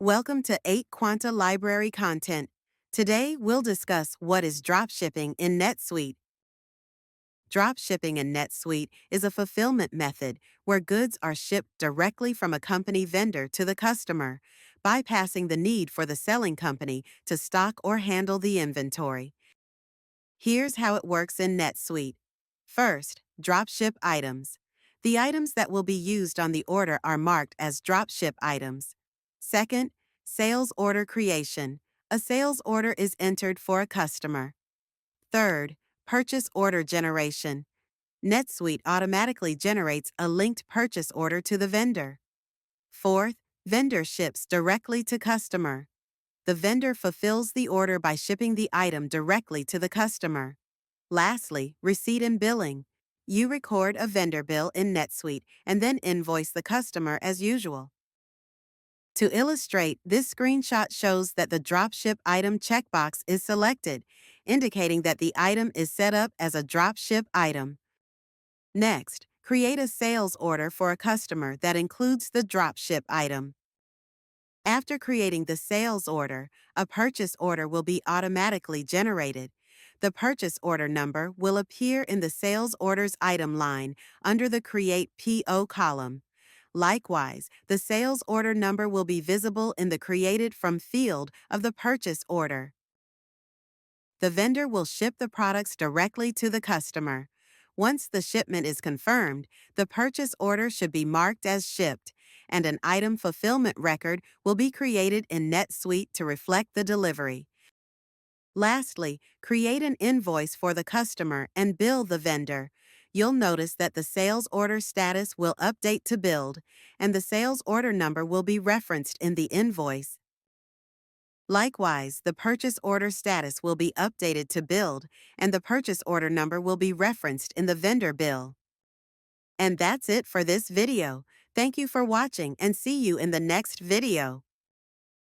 Welcome to 8QUANTA Library Content. Today, we'll discuss what is dropshipping in NetSuite. Dropshipping in NetSuite is a fulfillment method where goods are shipped directly from a company vendor to the customer, bypassing the need for the selling company to stock or handle the inventory. Here's how it works in NetSuite. First, dropship items. The items that will be used on the order are marked as dropship items. Second, sales order creation. A sales order is entered for a customer. Third, purchase order generation. NetSuite automatically generates a linked purchase order to the vendor. Fourth, vendor ships directly to customer. The vendor fulfills the order by shipping the item directly to the customer. Lastly, receipt and billing. You record a vendor bill in NetSuite and then invoice the customer as usual. To illustrate, this screenshot shows that the dropship item checkbox is selected, indicating that the item is set up as a dropship item. Next, create a sales order for a customer that includes the dropship item. After creating the sales order, a purchase order will be automatically generated. The purchase order number will appear in the sales orders item line under the Create PO column. Likewise, the sales order number will be visible in the Created From field of the purchase order. The vendor will ship the products directly to the customer. Once the shipment is confirmed, the purchase order should be marked as shipped, and an item fulfillment record will be created in NetSuite to reflect the delivery. Lastly, create an invoice for the customer and bill the vendor. You'll notice that the sales order status will update to billed, and the sales order number will be referenced in the invoice. Likewise, the purchase order status will be updated to billed, and the purchase order number will be referenced in the vendor bill. And that's it for this video. Thank you for watching and see you in the next video.